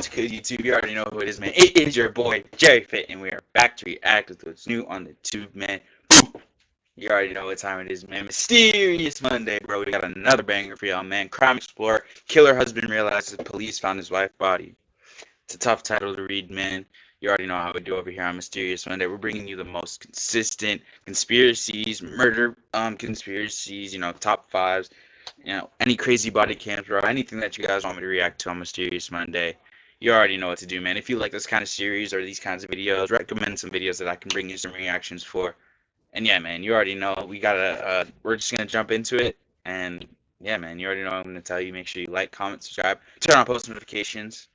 What's good, YouTube? You already know who it is, man. It is your boy, Jerry Fit, and we are back to react with what's new on the tube, man. You already know what time it is, man. Mysterious Monday, bro. We got another banger for y'all, man. Crime Explorer. Killer husband realizes police found his wife's body. It's a tough title to read, man. You already know how we do over here on Mysterious Monday. We're bringing you the most consistent conspiracies, murder conspiracies, top fives, any crazy body cams, bro. Anything that you guys want me to react to on Mysterious Monday. You already know what to do, man. If you like this kind of series or these kinds of videos, recommend some videos that I can bring you some reactions for. And yeah, man, you already know we're just gonna jump into it. And yeah, man, you already know I'm gonna tell you. Make sure you like, comment, subscribe, turn on post notifications,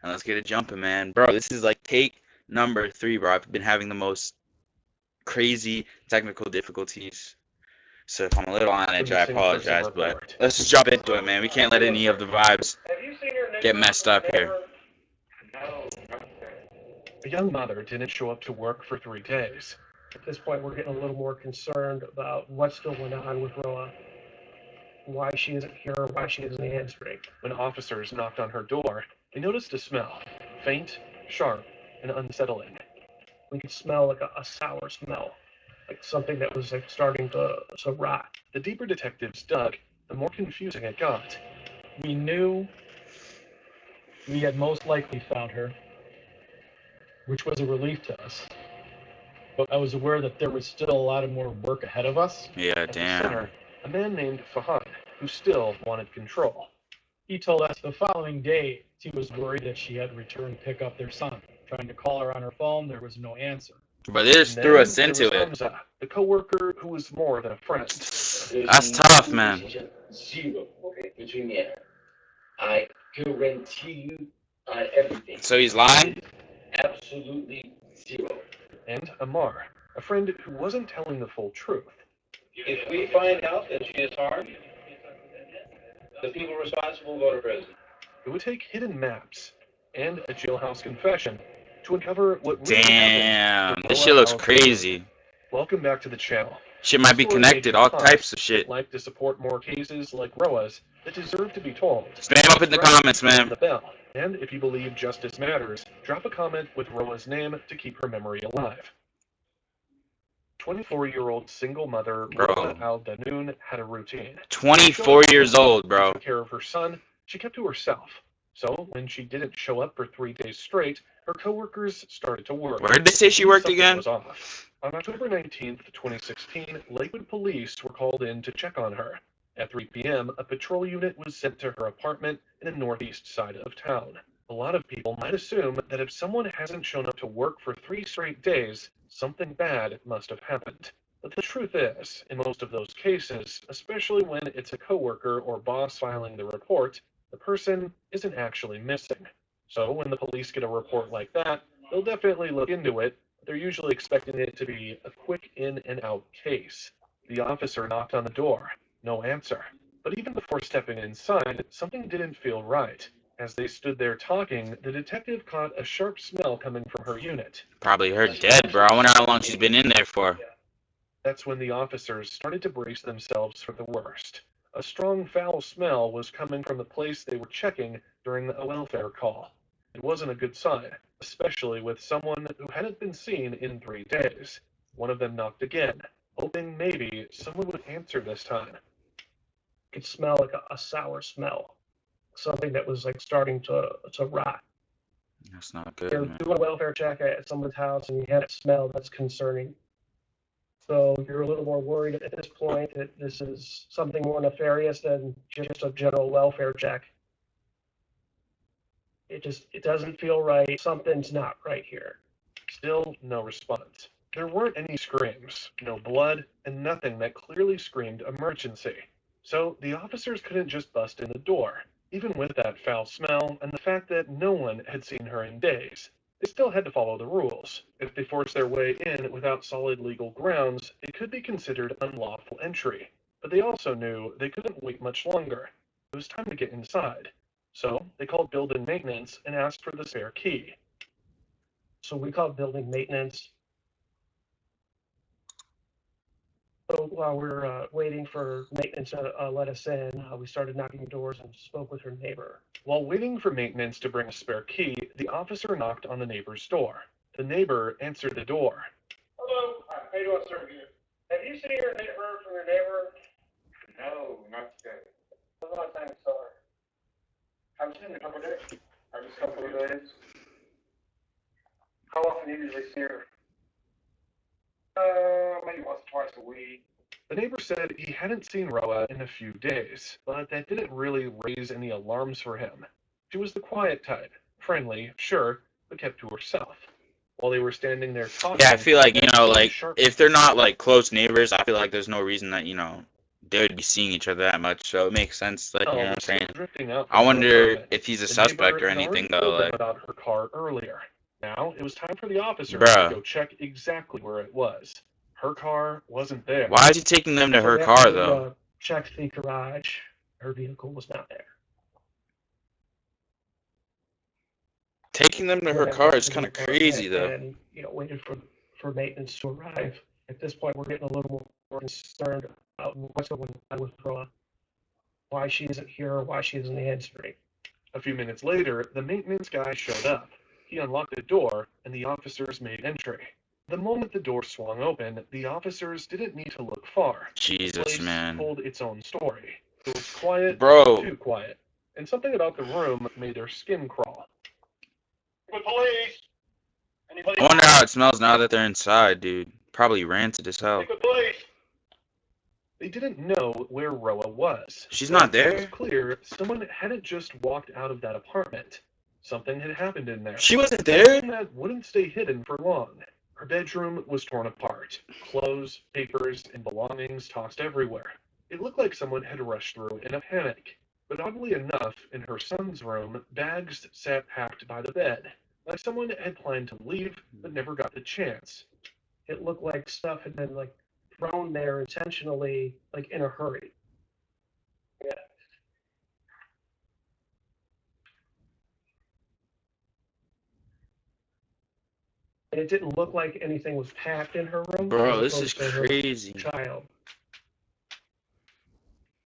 and let's get it jumping, man. Bro, this is like take number 3, bro. I've been having the most crazy technical difficulties. So if I'm a little on edge, I apologize, but let's just jump into it, man. We can't let any of the vibes get messed up here. A young mother didn't show up to work for 3 days. At this point, we're getting a little more concerned about what's going on with Roa, why she isn't here, why she isn't answering. When officers knocked on her door, they noticed a smell, faint, sharp, and unsettling. We could smell like a sour smell, like something that was like starting to rot. The deeper detectives dug, the more confusing it got. We knew we had most likely found her, which was a relief to us. But I was aware that there was still a lot of more work ahead of us. Yeah, At the center, a man named Fahan, who still wanted control. He told us the following day he was worried that she had returned to pick up their son. Trying to call her on her phone, there was no answer. But they just threw us into it. Hamza, the co-worker who was more than a friend. That's tough, man. Zero, okay, between me and her. I guarantee you everything. So he's lying? Absolutely zero. And Amar, a friend who wasn't telling the full truth. If we find out that she is harmed, the people responsible go to prison. It would take hidden maps and a jailhouse confession to uncover what really Damn, happened. this shit looks crazy. Welcome back to the channel. Shit might be connected, all types of shit. Like to support more cases like Roa's that deserve to be told. Spam up in the comments, man. The bell. And if you believe justice matters, drop a comment with Roa's name to keep her memory alive. 24-year-old single mother Roa Al-Danoon had a routine. 24 years old, bro. Took care of her son, she kept to herself. So when she didn't show up for 3 days straight, her coworkers started to worry. Where did they say she worked again? Was off. On October 19th, 2016, Lakewood police were called in to check on her. At 3 p.m., a patrol unit was sent to her apartment in the northeast side of town. A lot of people might assume that if someone hasn't shown up to work for 3 straight days, something bad must have happened. But the truth is, in most of those cases, especially when it's a coworker or boss filing the report, the person isn't actually missing. So when the police get a report like that, they'll definitely look into it. They're usually expecting it to be a quick in and out case. The officer knocked on the door. No answer. But even before stepping inside, something didn't feel right. As they stood there talking, the detective caught a sharp smell coming from her unit. Probably her dead, bro. I wonder how long she's been in there for. That's when the officers started to brace themselves for the worst. A strong foul smell was coming from the place they were checking during a welfare call. It wasn't a good sign, especially with someone who hadn't been seen in 3 days. One of them knocked again, hoping maybe someone would answer this time. Could smell like a sour smell, something that was like starting to rot. That's not good, You're man. doing a welfare check at someone's house and you had it smell, that's concerning. So you're a little more worried at this point that this is something more nefarious than just a general welfare check. It doesn't feel right. Something's not right here. Still no response. There weren't any screams, no blood, and nothing that clearly screamed emergency. So the officers couldn't just bust in the door. Even with that foul smell and the fact that no one had seen her in days, they still had to follow the rules. If they forced their way in without solid legal grounds, it could be considered unlawful entry. But they also knew they couldn't wait much longer. It was time to get inside. So they called building maintenance and asked for the spare key. So we called building maintenance. So while we're waiting for maintenance to let us in, we started knocking doors and spoke with her neighbor. While waiting for maintenance to bring a spare key, the officer knocked on the neighbor's door. The neighbor answered the door. Hello, how you doing, sir? Have you seen or heard from your neighbor? No, not today. What about time, sir? I've seen a couple days. A couple of days. How often do you usually see her? Maybe once or twice a week. The neighbor said he hadn't seen Roa in a few days, but that didn't really raise any alarms for him. She was the quiet type, friendly, sure, but kept to herself. While they were standing there talking, Yeah, I feel like, you know, like, sharp if they're not, like, close neighbors, I feel like there's no reason that, you know, they would be seeing each other that much, so it makes sense, like, you know what I'm saying? drifting out I from her wonder apartment. if he's a The suspect neighbor or had anything, already though, told them like, about her car earlier. Now it was time for the officer Bruh. to go check exactly where it was. Her car wasn't there. why is he taking them to So her we car, actually, though? checked the garage. Her vehicle was not there. Taking them to her Yeah, car is to the kind of apartment crazy, though. And, waited for maintenance to arrive. At this point, we're getting a little more concerned about what's going on with Roa. Why she isn't here, why she isn't answering. A few minutes later, the maintenance guy showed up. He unlocked the door, and the officers made entry. The moment the door swung open, the officers didn't need to look far. The Jesus, place man. told its own story. It was quiet, Bro. too quiet, and something about the room made their skin crawl. With police. Anybody? I wonder how it smells now that they're inside, dude. Probably rancid as hell. With police. They didn't know where Roa was. She's but not It was there? clear someone hadn't just walked out of that apartment. Something had happened in there. She wasn't there? Something that wouldn't stay hidden for long. Her bedroom was torn apart. Clothes, papers, and belongings tossed everywhere. It looked like someone had rushed through in a panic. But oddly enough, in her son's room, bags sat packed by the bed, like someone had planned to leave but never got the chance. It looked like stuff had been thrown there intentionally, in a hurry. Yeah. And it didn't look like anything was packed in her room. Bro, as this is opposed to her crazy. child.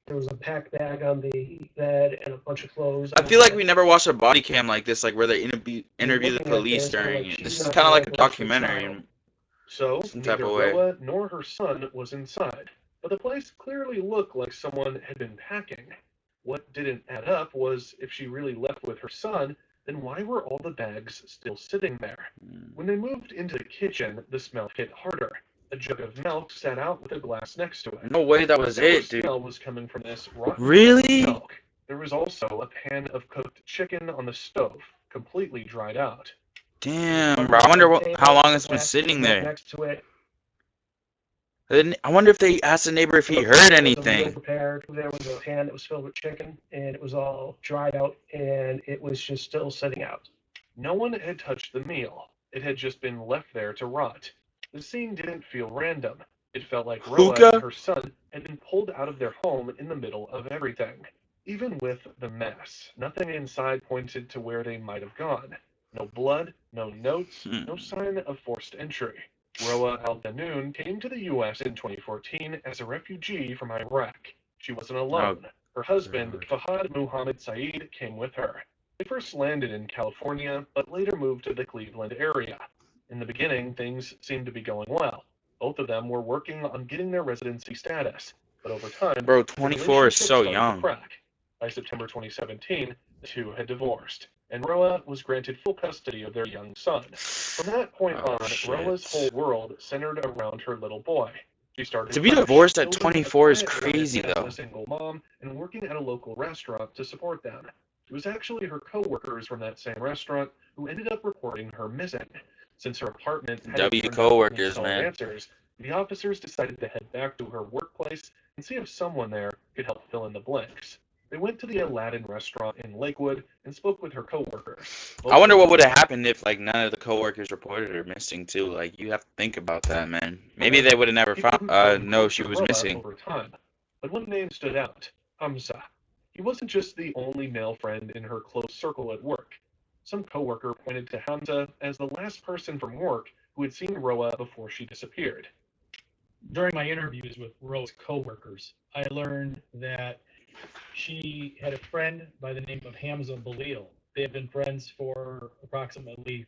There was a packed bag on the bed and a bunch of clothes. I feel like we never watched a body cam like this, like where they interview the looking at police this, during like, it. This she's is not kind of like a gonna approach her documentary. child. So, Some type neither of way. Roa nor her son was inside, but the place clearly looked like someone had been packing. What didn't add up was if she really left with her son, then why were all the bags still sitting there? When they moved into the kitchen, the smell hit harder. A jug of milk sat out with a glass next to it. No way that was Whatever it, dude. smell was coming from this rotten Really? milk. There was also a pan of cooked chicken on the stove, completely dried out. Damn, bro. I wonder how long it's been sitting there. Next to it. I wonder if they asked the neighbor if he heard There was a meal anything. prepared. There was a pan that was filled with chicken, and it was all dried out, and it was just still sitting out. No one had touched the meal. It had just been left there to rot. The scene didn't feel random. It felt like Roa Hookah? and her son had been pulled out of their home in the middle of everything. Even with the mess, nothing inside pointed to where they might have gone. No blood, no notes, no sign of forced entry. Roa Al-Danoon came to the U.S. in 2014 as a refugee from Iraq. She wasn't alone. Her husband, Fahad Muhammad Saeed, came with her. They first landed in California, but later moved to the Cleveland area. In the beginning, things seemed to be going well. Both of them were working on getting their residency status, but over time, Bro, the 24 is relationship so started to young. crack. By September 2017, the two had divorced, and Roa was granted full custody of their young son. From that point Oh, on, shit. Roa's whole world centered around her little boy. She started To be fresh, divorced at building a 24 is quiet life crazy, as though. a single mom and working at a local restaurant to support them. It was actually her coworkers from that same restaurant who ended up reporting her missing. Since her apartment hadn't W turned out any coworkers, solid man. answers, the officers decided to head back to her workplace and see if someone there could help fill in the blanks. They went to the Aladdin restaurant in Lakewood and spoke with her coworkers. I wonder what would have happened if, like, none of the coworkers reported her missing, too. Like, you have to think about that, man. Maybe they would have never People found, who came know close she to was Roa missing. over time. But one name stood out, Hamza. He wasn't just the only male friend in her close circle at work. Some coworker pointed to Hamza as the last person from work who had seen Roa before she disappeared. During my interviews with Rose's coworkers, I learned that she had a friend by the name of Hamza Balil. They had been friends for approximately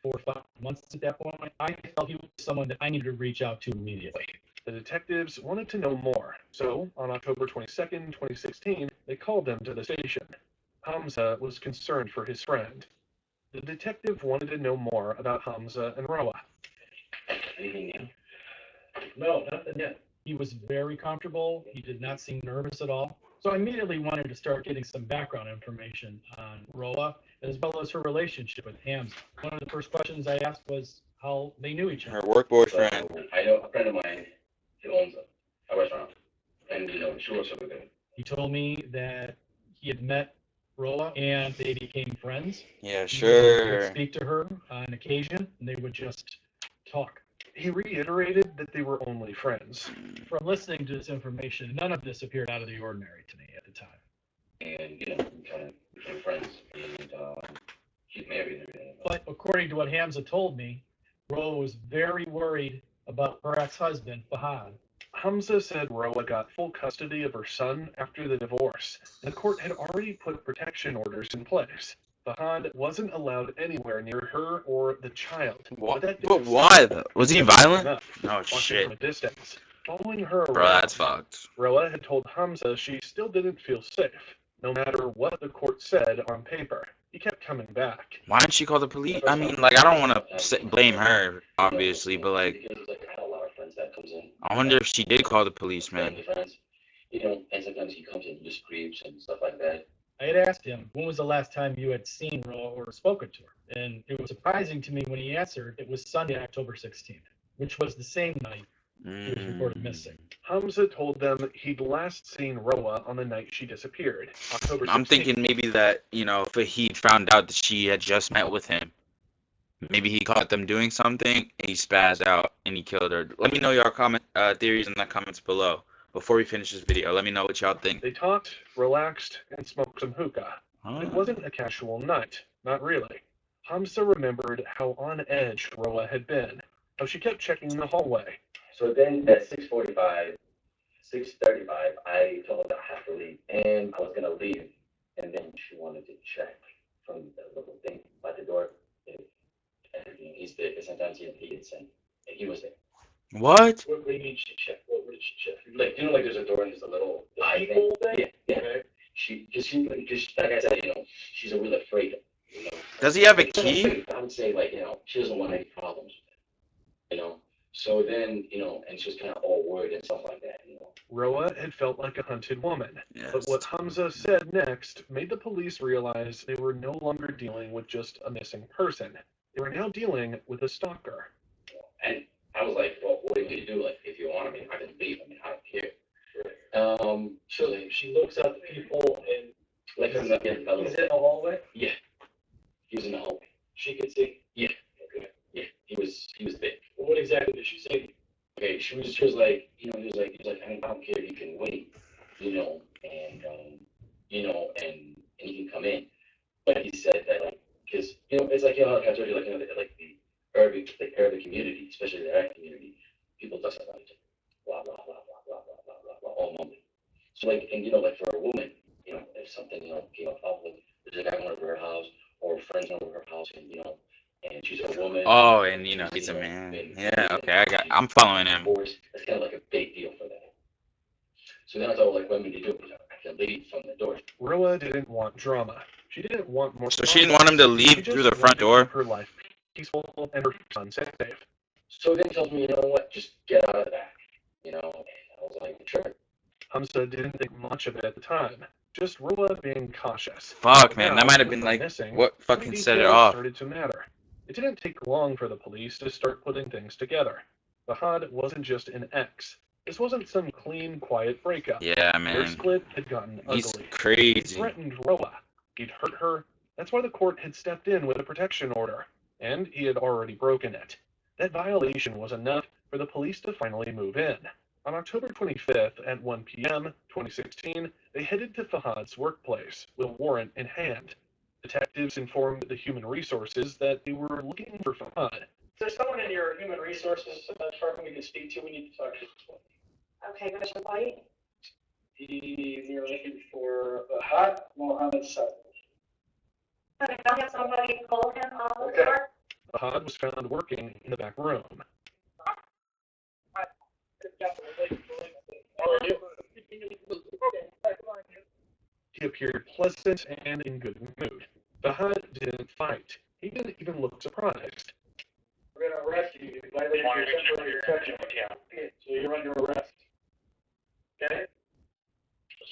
4 or 5 months at that point. I felt he was someone that I needed to reach out to immediately. The detectives wanted to know more, so on October 22nd, 2016, they called them to the station. Hamza was concerned for his friend. The detective wanted to know more about Hamza and Roa. Anything new? No, nothing yet. He was very comfortable. He did not seem nervous at all. So I immediately wanted to start getting some background information on Roa, as well as her relationship with Hamza. One of the first questions I asked was how they knew each other. Her work boyfriend. So, I know a friend of mine who owns a restaurant, and she works with him. He told me that he had met Roa and they became friends. Yeah, He sure. would speak to her on occasion, and they would just talk. He reiterated that they were only friends. From listening to this information, none of this appeared out of the ordinary to me at the time. And, we kind of became friends, and she's married and everything. But according to what Hamza told me, Roa was very worried about her ex-husband, Fahad. Hamza said Roa got full custody of her son after the divorce, and the court had already put protection orders in place. Fahad wasn't allowed anywhere near her or the child. But why though? Was he violent? Oh Watching shit. from a distance. Following her Bro, around, that's fucked. Roa had told Hamza she still didn't feel safe, no matter what the court said on paper. He kept coming back. Why didn't she call the police? I mean, like, I don't want to blame her, obviously, but like, Because, I have a lot of friends that comes in. I wonder if she did call the police, man. Family friends, and sometimes he comes in just creeps and stuff like that. I had asked him, when was the last time you had seen Roa or spoken to her? And it was surprising to me when he answered, it was Sunday, October 16th, which was the same night he was reported missing. Hamza told them he'd last seen Roa on the night she disappeared, October 16th. I'm thinking maybe that, if he found out that she had just met with him, maybe he caught them doing something, and he spazzed out, and he killed her. Let me know your theories in the comments below. Before we finish this video, let me know what y'all think. They talked, relaxed, and smoked some hookah. It wasn't a casual night, not really. Hamza remembered how on edge Roa had been, how she kept checking the hallway. So then at 6:45, 6:35, I told her that I have to leave, and I was gonna leave, and then she wanted to check from the little thing by the door if everything he's there, because sometimes he gets in, and he was there. What? What do you mean she checked? What did she check? Like, like there's a door and there's a little Peephole thing? Yeah, yeah. Okay. Just like I said, she's a really afraid. Does he have a Like, key? I would say, like, she doesn't want any problems. So then, and she was kind of all worried and stuff like that. Roa had felt like a hunted woman. Yes. But what Hamza said next made the police realize they were no longer dealing with just a missing person. They were now dealing with a stalker. And I was like, well, what do you need to do? Like, if you want me, I can leave. I mean, I don't care. So she looks out the people and like he's in the hallway. Yeah, he was in the hallway. She could see. Yeah. Okay. Yeah, he was big. Well, what exactly did she say? Okay, she was like, he was like, I don't care. You can wait, and you can come in. But he said that, like, because it's like, like I told you, like, like the Arabic community, especially the Arab community, people talk about it, blah blah blah blah blah blah blah blah blah, all mumbling. So like, and like for a woman, if something came up, like there's a guy going over her house or friends over her house, and she's a woman. Oh, and he's a man. Yeah, okay, I'm following him. It's kind of like a big deal for them. So then I thought, like, what would you do? I can leave from the door. Roa didn't want drama. She didn't want more. So she didn't want him to leave through the front door? Her life peaceful and her son safe. So then he tells me, you know what, just get out of that. And I was like, sure. Hamza didn't think much of it at the time. Just Roa being cautious. Fuck, man, Now, that might have been with like missing, what fucking set it details off. started to matter. It didn't take long for the police to start putting things together. Fahad wasn't just an ex. This wasn't some clean, quiet breakup. Yeah, Their man. split had gotten He's ugly. He crazy. threatened Roa. He'd hurt her. That's why the court had stepped in with a protection order. And he had already broken it. That violation was enough for the police to finally move in. On October 25th at 1 p.m., 2016, they headed to Fahad's workplace with a warrant in hand. Detectives informed the human resources that they were looking for Fahad. there's someone in your human resources department we can speak to. We need to talk to this one. Okay, what's your point? You're looking for the hot Mohammed Saad. Okay, I'll have somebody call him on the Okay. floor. Fahad was found working in the back room. He appeared pleasant and in good mood. Fahad didn't fight. He didn't even look surprised. We're going to arrest you. You violated your temporary detention. So you're under arrest. Okay?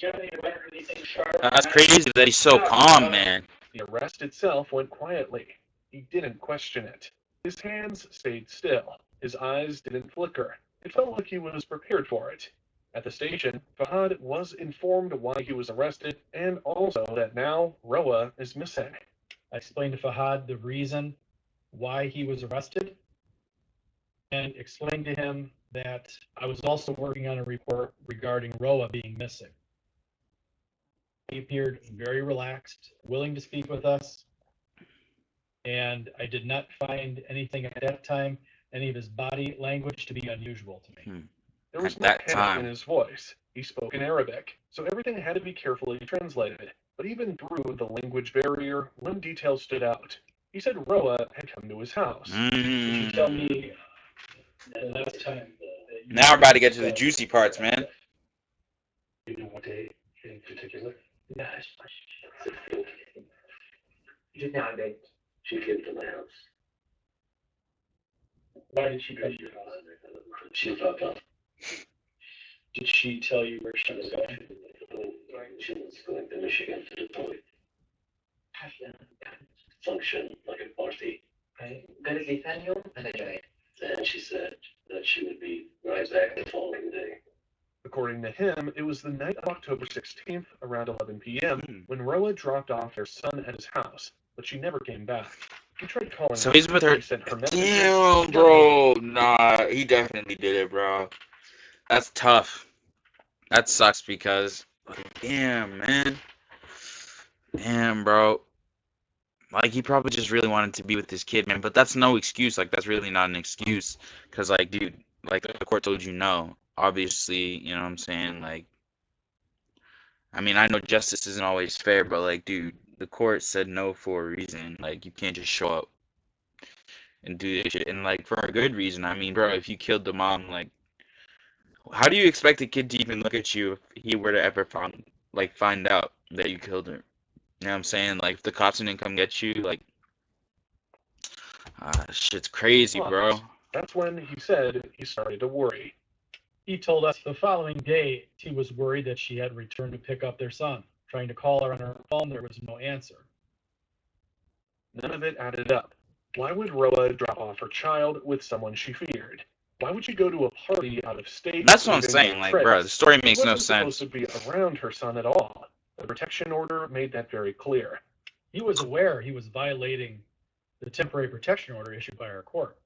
You have any record of these things, Charlotte? That's crazy that he's so calm, man. The arrest itself went quietly. He didn't question it. His hands stayed still. His eyes didn't flicker. It felt like he was prepared for it. At the station, Fahad was informed why he was arrested and also that now Roa is missing. I explained to Fahad the reason why he was arrested and explained to him that I was also working on a report regarding Roa being missing. He appeared very relaxed, willing to speak with us, and I did not find anything at that time, any of his body language, to be unusual to me. There was At no that panic time. in his voice. He spoke in Arabic, so everything had to be carefully translated. But even through the language barrier, one detail stood out. He said Roa had come to his house. Did you tell me the last time? Now we're about to get to the juicy parts, man. You know what day in particular? No, she's not big. She came to my house. Why did she come to your house? She fucked up. Did she tell you where she was going? She was going to Michigan to the toy function, like a party. Gonna defend you and enjoy it. And she said that she would be right back the following day. According to him, it was the night of October 16th, around 11 p.m., when Roa dropped off their son at his house, but she never came back. He tried calling So her. he's with her. He sent her messages. Damn, bro. Nah, he definitely did it, bro. That's tough. That sucks because, damn, man. Damn, bro. Like, he probably just really wanted to be with this kid, man. But that's no excuse. Like, that's really not an excuse. Because, like, dude, like, the court told you no. Obviously, you know what I'm saying? Like, I mean, I know justice isn't always fair, but, like, dude, the court said no for a reason. Like, you can't just show up and do this shit. And, like, for a good reason. I mean, bro, if you killed the mom, like, how do you expect a kid to even look at you if he were to ever find out that you killed her? You know what I'm saying? Like, if the cops didn't come get you, like, shit's crazy, bro. That's when he said he started to worry. He told us the following day he was worried that she had returned to pick up their son. Trying to call her on her phone, there was no answer. None of it added up. Why would Roa drop off her child with someone she feared? Why would she go to a party out of state? That's what I'm leaving saying. no Like, trace? bro, the story makes She no wasn't sense. supposed to be around her son at all. The protection order made that very clear. He was aware he was violating the temporary protection order issued by our court.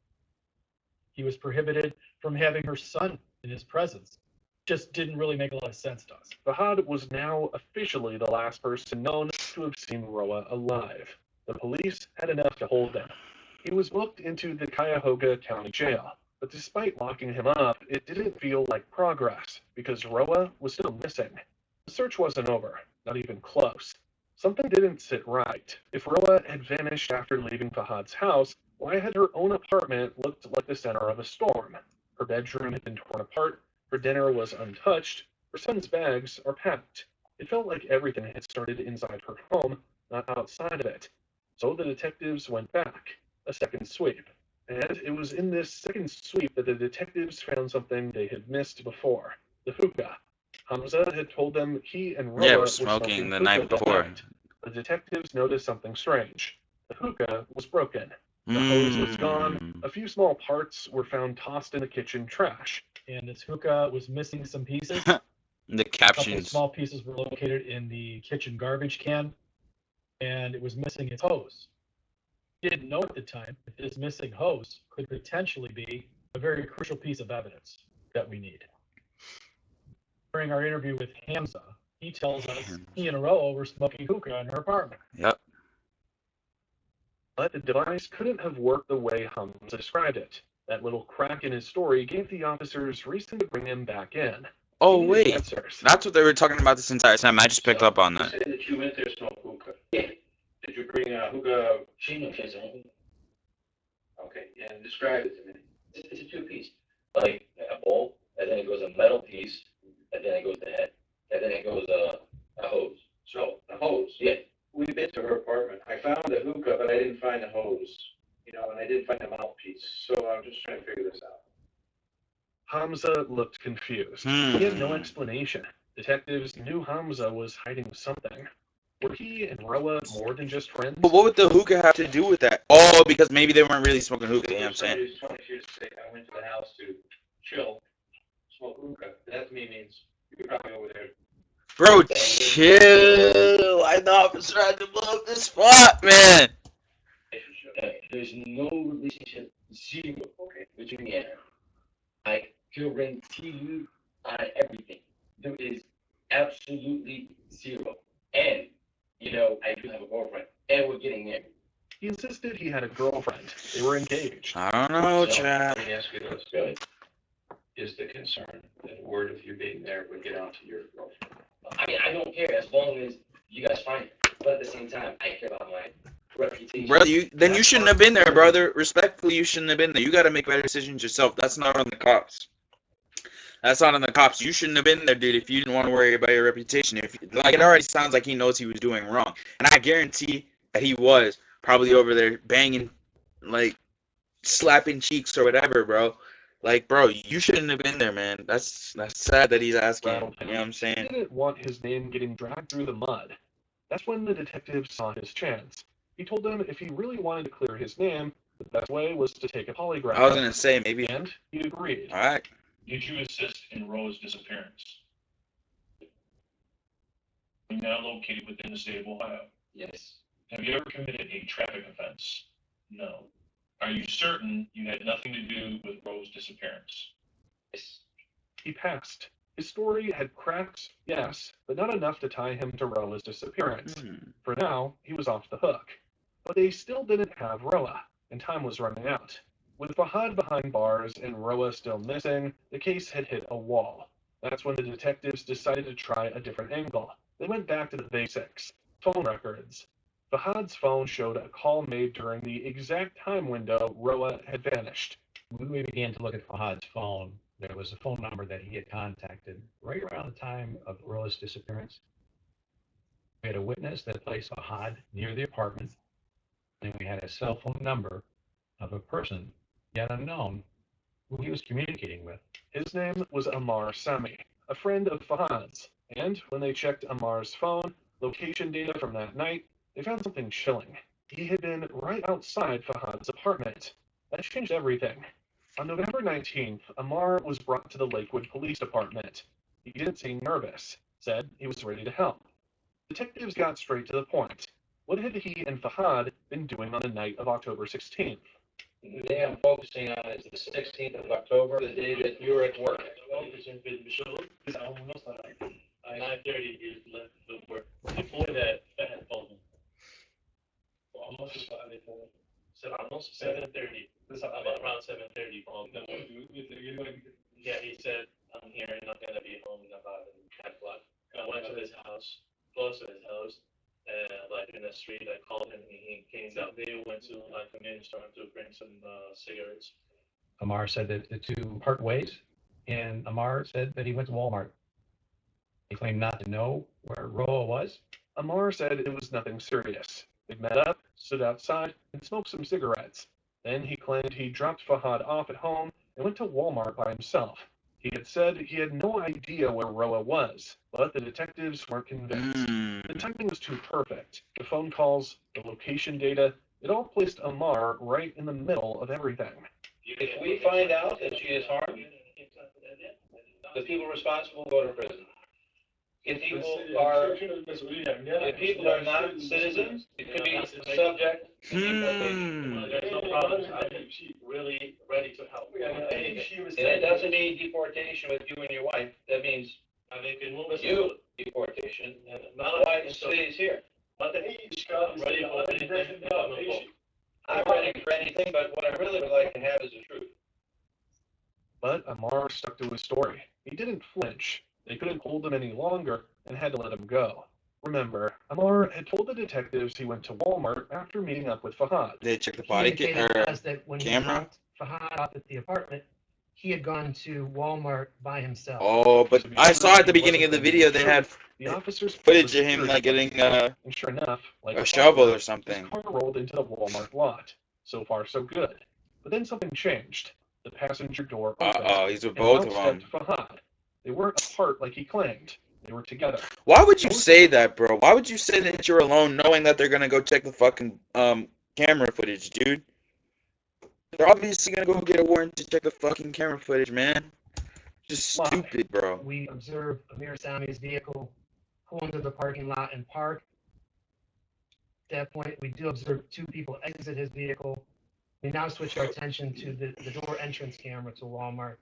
He was prohibited from having her son in his presence. Just didn't really make a lot of sense to us. Fahad was now officially the last person known to have seen Roa alive. The police had enough to hold him. He was booked into the Cuyahoga County Jail, but despite locking him up, it didn't feel like progress because Roa was still missing. The search wasn't over, not even close. Something didn't sit right. If Roa had vanished after leaving Fahad's house, why had her own apartment looked like the center of a storm? Her bedroom had been torn apart, her dinner was untouched, her son's bags are packed. It felt like everything had started inside her home, not outside of it. So the detectives went back, a second sweep. And it was in this second sweep that the detectives found something they had missed before, the hookah. Hamza had told them he and Roa Yeah, were we're smoking the hookah night that before. night. The detectives noticed something strange. The hookah was broken. The hose was gone. A few small parts were found tossed in the kitchen trash. And this hookah was missing some pieces. The A couple of captions. small pieces were located in the kitchen garbage can, and it was missing its hose. He didn't know at the time that this missing hose could potentially be a very crucial piece of evidence that we need. During our interview with Hamza, he tells us he and Roa were smoking hookah in her apartment. Yep. But the device couldn't have worked the way Hamza described it. That little crack in his story gave the officers reason to bring him back in. Oh, He needed wait. answers. That's what they were talking about this entire time. I just picked up on You that. said that you went there to smoke hookah. Yeah. Did you bring a hookah? She knows she's on. Okay, and describe it to me. It's a two-piece. Like a bowl, and then it goes a metal piece, and then it goes the head, and then it goes a hose. So, the hose. Yeah. We've been to her apartment. I found the hookah, but I didn't find the hose. You know, and I didn't find the mouthpiece. So I'm just trying to figure this out. Hamza looked confused. He had no explanation. Detectives knew Hamza was hiding something. Were he and Roa more than just friends? But what would the hookah have to do with that? Oh, because maybe they weren't really smoking hookah, you know what I'm saying? Somebody just wanted you to say, I went to the house to chill, smoke hookah. That to me means you're probably over there. Bro, chill. I know officer had to blow up this spot, man. There's no relationship, zero, okay, between me and her. I guarantee you on everything. There is absolutely zero. And, you know, I do have a girlfriend, and we're getting married. He insisted he had a girlfriend. They were engaged. I don't know, So, Chad. let me ask you this. Good. Is the concern that word of you being there would get out to your girlfriend? I mean, I don't care as long as you guys find it. But at the same time, I care about my reputation. Brother, you shouldn't have been there, brother. Respectfully, you shouldn't have been there. You got to make better decisions yourself. That's not on the cops. That's not on the cops. You shouldn't have been there, dude, if you didn't want to worry about your reputation. Like, it already sounds like he knows he was doing wrong. And I guarantee that he was probably over there banging, like, slapping cheeks or whatever, bro. Like, bro, you shouldn't have been there, man. That's sad that he's asking. You know what I'm He saying? didn't want his name getting dragged through the mud. That's when the detective saw his chance. He told them if he really wanted to clear his name, the best way was to take a polygraph. I was going to say, maybe. And he agreed. All right. Did you assist in Roa's disappearance? You're now located within the state of Ohio. Yes. Have you ever committed a traffic offense? No. Are you certain you had nothing to do with Roa's disappearance? Yes. He passed. His story had cracks, yes, but not enough to tie him to Roa's disappearance. For now, he was off the hook. But they still didn't have Roa, and time was running out. With Fahad behind bars and Roa still missing, the case had hit a wall. That's when the detectives decided to try a different angle. They went back to the basics. Phone records. Fahad's phone showed a call made during the exact time window Roa had vanished. When we began to look at Fahad's phone, there was a phone number that he had contacted right around the time of Roa's disappearance. We had a witness that placed Fahad near the apartment, and we had a cell phone number of a person, yet unknown, who he was communicating with. His name was Amar Sami, a friend of Fahad's, and when they checked Amar's phone, location data from that night, they found something chilling. He had been right outside Fahad's apartment. That changed everything. On November 19th, Amar was brought to the Lakewood Police Department. He didn't seem nervous, said he was ready to help. Detectives got straight to the point. What had he and Fahad been doing on the night of October 16th? The day I'm focusing on is the 16th of October, the day that you were at work. 9:30 is left the work. Before that, Fahad called me. Almost 7:30. Around 7:30 called me. Yeah, he said, I'm here and I'm gonna be home in about 10 o'clock. I went to his house, close to his house, and like in the street, I called him and he came down. They went to like a convenience store to bring some cigarettes. Amar said that the two part ways, and Amar said that he went to Walmart. He claimed not to know where Roa was. Amar said it was nothing serious. They met up, stood outside, and smoked some cigarettes. Then he claimed he dropped Fahad off at home and went to Walmart by himself. He had said he had no idea where Roa was, but the detectives weren't convinced. The timing was too perfect. The phone calls, the location data, it all placed Amar right in the middle of everything. If we find out that she is harmed, the people responsible go to prison. If people are not citizens, it could be subject to deportation. There's no problem. I think she's really ready to help. And it doesn't mean deportation with you and your wife. That means you deportation. None of my stays here. Ready for anything. anything, but what I really would like to have is the truth. But Amar stuck to his story. He didn't flinch. They couldn't hold him any longer and had to let him go. Remember, Amar had told the detectives he went to Walmart after meeting up with Fahad. They check the He body indicated to us that when he camera. dropped Fahad off at the apartment, he had gone to Walmart by himself. Oh, but I saw at the beginning of the video they had The officers footage of him like getting and sure enough, like a shovel or his something. car rolled into the Walmart lot. So far, so good. But then something changed. The passenger door opened. He's with and both out of them. stepped Fahad. They weren't apart like he claimed. They were together. Why would you say that, bro? Why would you say that you're alone knowing that they're gonna go check the fucking camera footage, dude? They're obviously gonna go get a warrant to check the fucking camera footage, man. Just stupid, bro. We observed Amir Sami's vehicle pull into the parking lot and park. At that point, we do observe two people exit his vehicle. We now switch our attention to the door entrance camera to Walmart.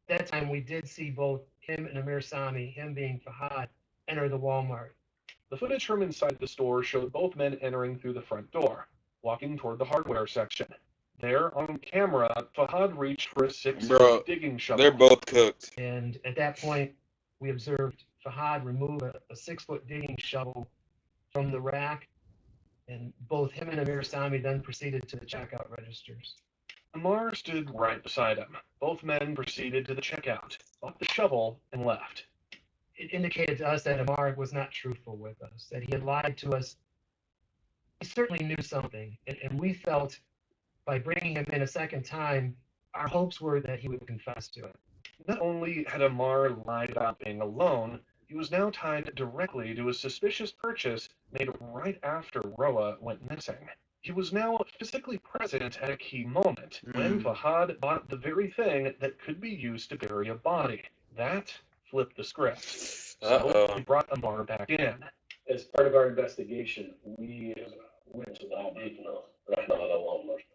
At that time, we did see both him and Amir Sami, him being Fahad, enter the Walmart. The footage from inside the store showed both men entering through the front door, walking toward the hardware section. There, on camera, Fahad reached for a 6-foot digging shovel. They're both cooked. And at that point, we observed Fahad remove a 6-foot digging shovel from the rack, and both him and Amir Sami then proceeded to the checkout registers. Amar stood right beside him. Both men proceeded to the checkout, bought the shovel, and left. It indicated to us that Amar was not truthful with us, that he had lied to us. He certainly knew something, and we felt by bringing him in a second time, our hopes were that he would confess to it. Not only had Amar lied about being alone, he was now tied directly to a suspicious purchase made right after Roa went missing. He was now physically present at a key moment when Fahad bought the very thing that could be used to bury a body. That flipped the script. So we brought Amar back in. As part of our investigation, we went to the Home Depot, Walmart.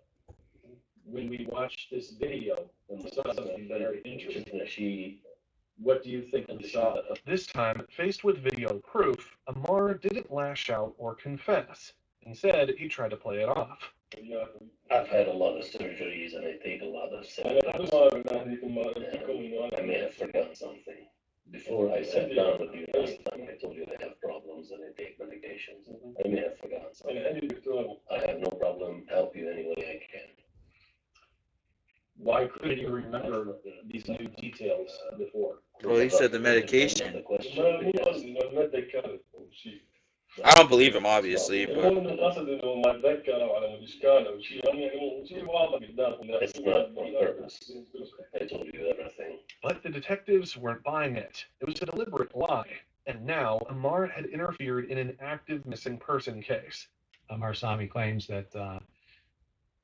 When we watched this video, and we saw something very interesting, what do you think we saw? This time, faced with video proof, Amar didn't lash out or confess. Instead, he tried to play it off. I've had a lot of surgeries and I take a lot of setbacks. I may have forgotten something. Before I sat down with you last time, I told you I have problems and I take medications. I may have forgotten something. I have no problem help you any way I can. Why couldn't you remember these new details before? Well, he said the medication. The question. I don't believe him, obviously, but It's not on purpose. I told you everything. But the detectives weren't buying it. It was a deliberate lie. And now, Amar had interfered in an active missing person case. Amar Sami claims that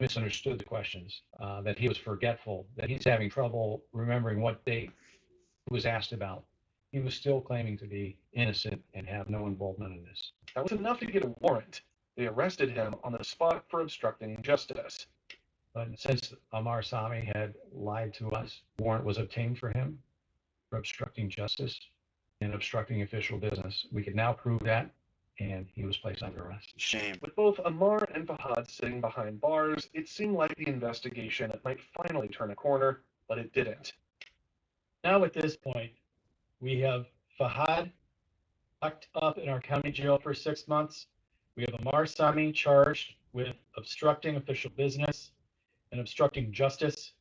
misunderstood the questions, that he was forgetful, that he's having trouble remembering what date he was asked about. He was still claiming to be innocent and have no involvement in this. That was enough to get a warrant. They arrested him on the spot for obstructing justice. But since Amar Sami had lied to us, warrant was obtained for him for obstructing justice and obstructing official business. We could now prove that, and he was placed under arrest. shame. With both Amar and Fahad sitting behind bars, it seemed like the investigation might finally turn a corner, but it didn't. Now at this point, we have Fahad locked up in our county jail for 6 months. We have Amar Sami charged with obstructing official business and obstructing justice.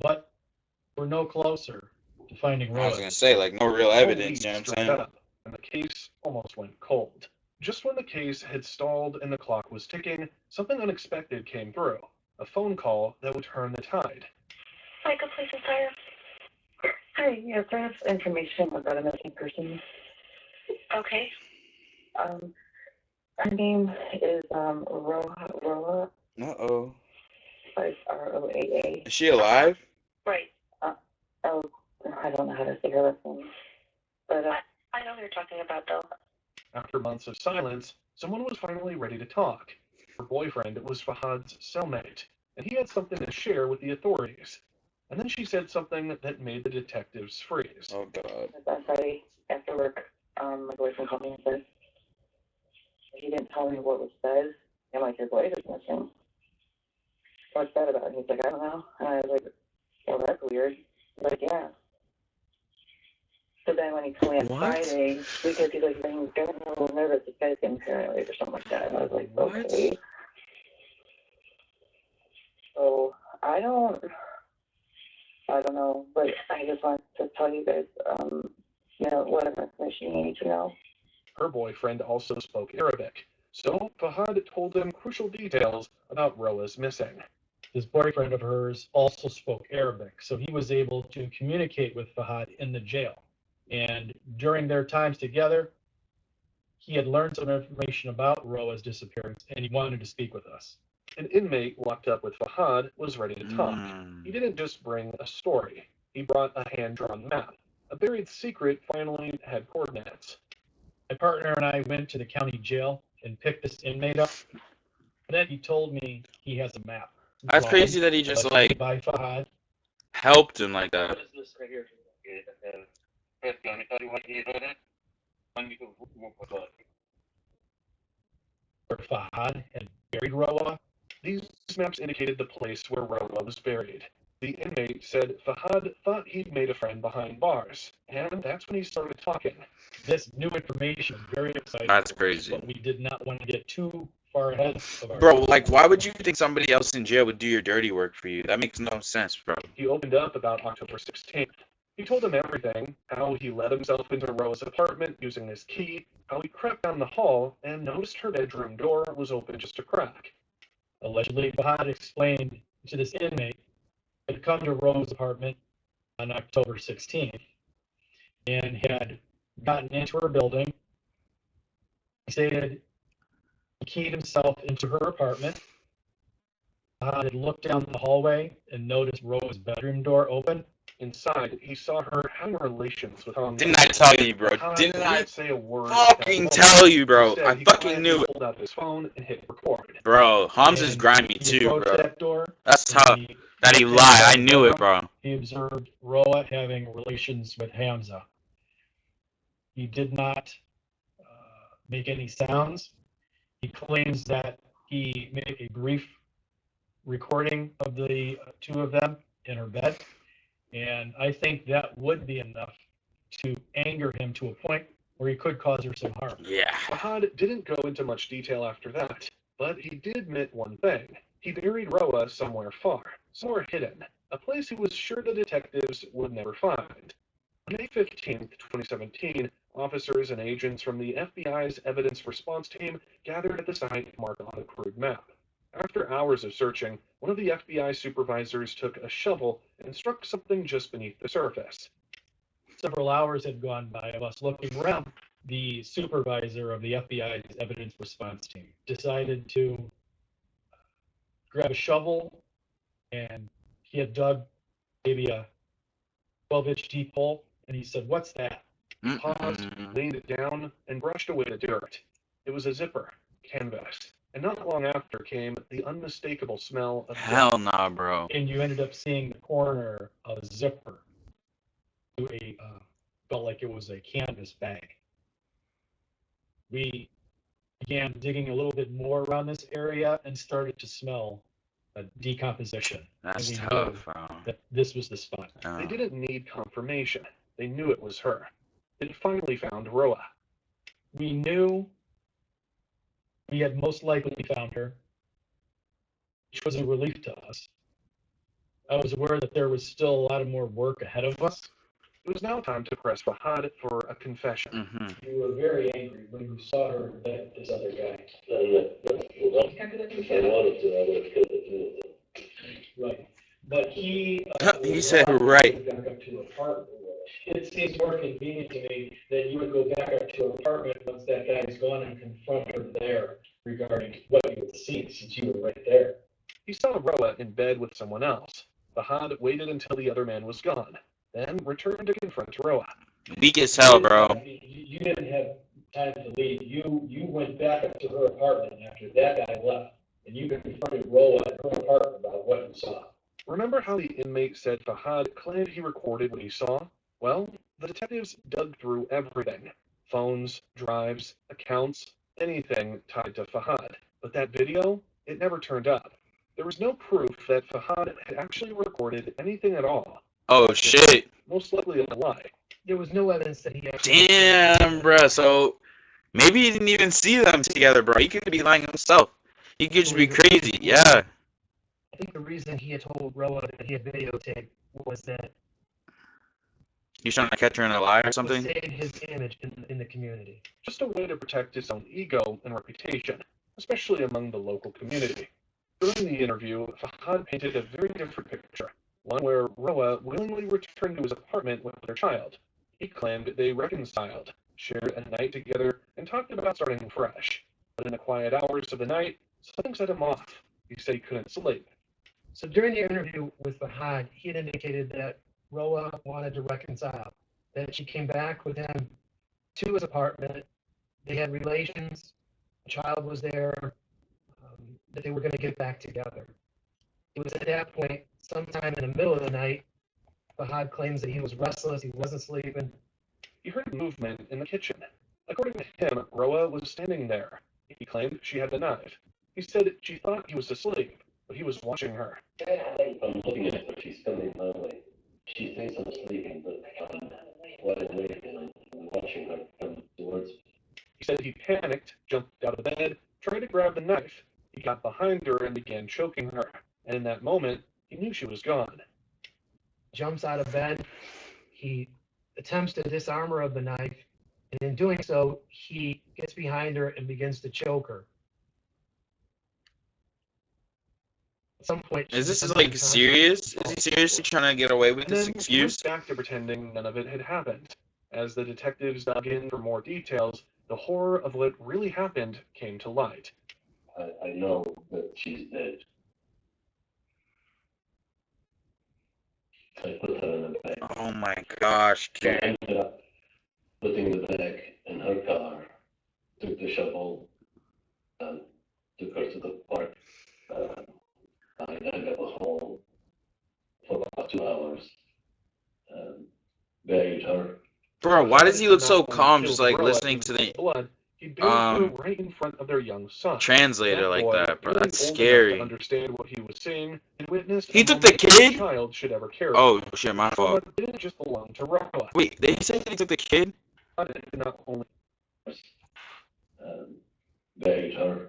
But we're no closer to finding I was Roa. gonna say, like, no real evidence, you know what I'm saying? Up, and the case almost went cold. Just when the case had stalled and the clock was ticking, something unexpected came through. A phone call that would turn the tide. Psycho Police and Fire. Hi, yes, I have information about a missing person. Okay. Her name is Roa. Uh-oh. Like Roaa. Is she alive? Right. Oh, I don't know how to say her last name. But I know who you're talking about, though. After months of silence, someone was finally ready to talk. Her boyfriend was Fahad's cellmate, and he had something to share with the authorities. And then she said something that made the detectives freeze. Oh, God. on Friday after work, my boyfriend called me and said he didn't tell me what was said, I'm like, your boy is missing. What's that about? And he's like, I don't know. And I was like, well, that's weird. He's like, yeah. So then when he told me on Friday, because he's like, I'm getting a little nervous, this guy's getting paranoid or something like that. And I was like, okay. So I don't know, but I just want to tell you guys, whatever information you need to know. Her boyfriend also spoke Arabic, so Fahad told them crucial details about Roa's missing. This boyfriend of hers also spoke Arabic, so he was able to communicate with Fahad in the jail. And during their times together, he had learned some information about Roa's disappearance, and he wanted to speak with us. An inmate locked up with Fahad was ready to talk. He didn't just bring a story. He brought a hand-drawn map. A buried secret finally had coordinates. My partner and I went to the county jail and picked this inmate up. And then he told me he has a map. That's crazy that he just like by Fahad. helped him like that. What is this right here? Where Fahad had buried Roa. These maps indicated the place where Roa was buried. The inmate said Fahad thought he'd made a friend behind bars, and that's when he started talking. This new information was very exciting. That's crazy. But we did not want to get too far ahead of our Bro, like, why would you think somebody else in jail would do your dirty work for you? That makes no sense, bro. He opened up about October 16th. He told them everything, how he let himself into Roa's apartment using his key, how he crept down the hall and noticed her bedroom door was open just a crack. Allegedly, Fahad explained to this inmate that had come to Roa's apartment on October 16th and had gotten into her building. He stated he keyed himself into her apartment. Fahad had looked down the hallway and noticed Roa's bedroom door open. Inside, he saw her having relations with Tom. Didn't I tell you, bro? Didn't I say a word fucking tell you, bro? Instead, I fucking knew it. Pulled out his phone and hit record. Bro, Hamza's grimy too, bro. That door, that's tough. That he lied. I knew it, bro. He observed Roa having relations with Hamza. He did not make any sounds. He claims that he made a brief recording of the two of them in her bed. And I think that would be enough to anger him to a point where he could cause her some harm. Yeah. Fahad didn't go into much detail after that, but he did admit one thing. He buried Roa somewhere far, somewhere hidden, a place he was sure the detectives would never find. On May 15th, 2017, officers and agents from the FBI's evidence response team gathered at the site marked on a crude map. After hours of searching, one of the FBI supervisors took a shovel and struck something just beneath the surface. Several hours had gone by of us looking around. The supervisor of the FBI's evidence response team decided to grab a shovel, and he had dug maybe a 12-inch deep hole, and he said, "What's that?" Paused, leaned it down, and brushed away the dirt. It was a zipper, canvas. And not long after came the unmistakable smell of hell death. nah, bro. And you ended up seeing the corner of a zipper to felt like it was a canvas bag. We began digging a little bit more around this area and started to smell a decomposition. That's and we tough, knew bro. that this was the spot. They didn't need confirmation. They knew it was her. They finally found Roa. We knew we had most likely found her, which was a relief to us. I was aware that there was still a lot of more work ahead of us. It was now time to press Fahad for a confession. You were very angry when you saw her with this other guy. If I wanted to, I would have killed the two of them. Right. But he said right. Back up to her apartment. It seems more convenient to me that you would go back up to her apartment once that guy's gone and confront her there regarding what you had seen, since you were right there. He saw Roa in bed with someone else. Fahad waited until the other man was gone, then returned to confront Roa. Weak as hell, bro. You didn't have time to leave. You went back up to her apartment after that guy left, and you confronted Roa at her apartment about what you saw. Remember how the inmate said Fahad claimed he recorded what he saw? Well, the detectives dug through everything. Phones, drives, accounts, anything tied to Fahad. But that video, it never turned up. There was no proof that Fahad had actually recorded anything at all. Oh shit. Most likely a lie. There was no evidence that he actually. Damn, bruh. So maybe he didn't even see them together, bro. He could be lying himself. He could just be crazy. Yeah. I think the reason he had told Roa that he had videotaped was that He's trying to catch her in a lie or to something. save his image in the community. Just a way to protect his own ego and reputation, especially among the local community. During the interview, Fahad painted a very different picture, one where Roa willingly returned to his apartment with their child. He claimed they reconciled, shared a night together, and talked about starting fresh. But in the quiet hours of the night, something set him off. He said he couldn't sleep. So during the interview with Fahad, he had indicated that Roa wanted to reconcile, that she came back with him to his apartment. They had relations, a child was there, that they were going to get back together. It was at that point, sometime in the middle of the night, Fahad claims that he was restless, he wasn't sleeping. He heard movement in the kitchen. According to him, Roa was standing there. He claimed she had a knife. He said she thought he was asleep, but he was watching her. I'm looking at her, she's coming my way. She thinks I'm sleeping, but I'm wide awake and I'm watching her come towards me. He said he panicked, jumped out of bed, tried to grab the knife. He got behind her and began choking her. And in that moment, he knew she was gone. Jumps out of bed, he attempts to disarm her of the knife, and in doing so, he gets behind her and begins to choke her. At some point, Is this like serious? Is he seriously trying to get away with And this then he excuse? went back to pretending none of it had happened. As the detectives dug in for more details, the horror of what really happened came to light. I know that she's dead. I put her in a bag. Oh my gosh, I dude. ended up putting the bag in her car, took the shovel, took her to the park. I then got home for about 2 hours, buried her. Bro, why does he look so Not only calm killed just like Roa listening in to the blood, he buried her right in front of their young son. translator like boy, that, bro? barely That's old enough scary. to understand what he was saying and witnessed He a took the moment no kid? child should ever carry. Oh shit, my fault. Trauma didn't just belong to Roa. Wait, did he say that he took the kid? Not only Buried her.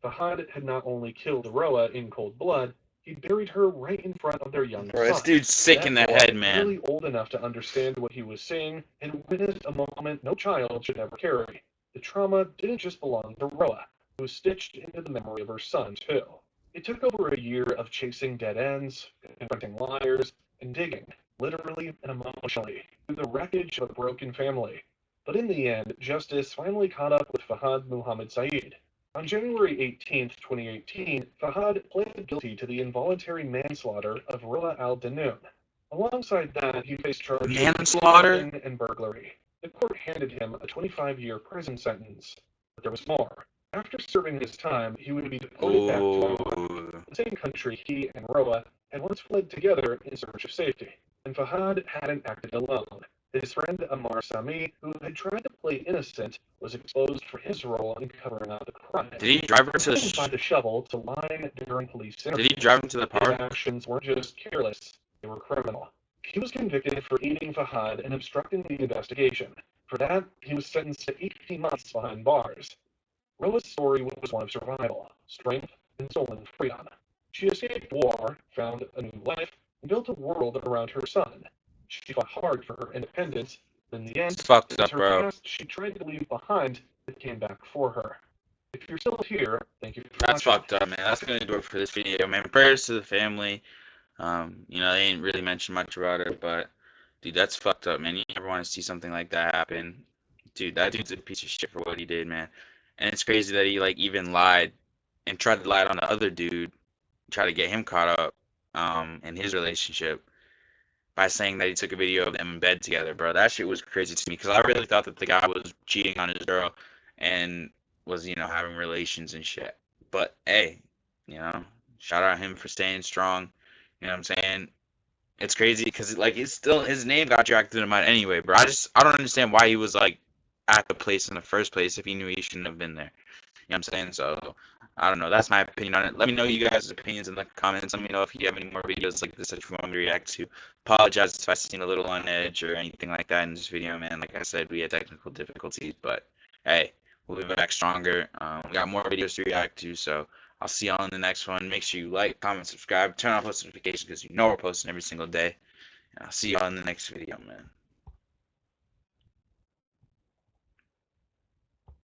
Fahad had not only killed Roa in cold blood, he buried her right in front of their young Bro, son. this dude's sick in the boy, head, man. Really old enough to understand what he was saying and witnessed a moment no child should ever carry. The trauma didn't just belong to Roa. It was stitched into the memory of her son, too. It took over a year of chasing dead ends, confronting liars, and digging, literally and emotionally, through the wreckage of a broken family. But in the end, justice finally caught up with Fahad Muhammad Saeed. On January 18, 2018, Fahad pleaded guilty to the involuntary manslaughter of Roa al-Danoon. Alongside that, he faced charges of Manslaughter? kidnapping and burglary. The court handed him a 25-year prison sentence. But there was more. After serving his time, he would be deported back to Iran, the same country he and Roa had once fled together in search of safety. And Fahad hadn't acted alone. His friend Ammar Sami, who had tried to play innocent, was exposed for his role in covering up the crime. Did he drive her to He didn't find a shovel to line during police interviews. Did he drive him to the His park? actions weren't just careless, they were criminal. He was convicted for aiding Fahad and obstructing the investigation. For that, he was sentenced to 18 months behind bars. Roa's story was one of survival, strength, and stolen freedom. She escaped war, found a new life, and built a world around her son. She fought hard for her independence, but in the end, It's fucked it was up, her bro. past she tried to leave behind that came back for her. If you're still here, thank you for That's watching. fucked up, man. That's gonna do it for this video, man. Prayers to the family. You know, they ain't really mentioned much about it, but dude, that's fucked up, man. You never want to see something like that happen. Dude, that dude's a piece of shit for what he did, man. And it's crazy that he like even lied and tried to lie on the other dude, try to get him caught up in his relationship by saying that he took a video of them in bed together, bro. That shit was crazy to me because I really thought that the guy was cheating on his girl and was, you know, having relations and shit. But hey, you know, shout out him for staying strong. You know what I'm saying? It's crazy because like it's still his name got dragged through the mud anyway, bro. I don't understand why he was like at the place in the first place if he knew he shouldn't have been there. You know what I'm saying? So I don't know. That's my opinion on it. Let me know you guys' opinions in the comments. Let me know if you have any more videos like this that you want me to react to. Apologize if I seem a little on edge or anything like that in this video, man. Like I said, we had technical difficulties, but hey, we'll be back stronger. We got more videos to react to, so I'll see y'all in the next one. Make sure you like, comment, subscribe, turn on post notifications because you know we're posting every single day. And I'll see y'all in the next video, man.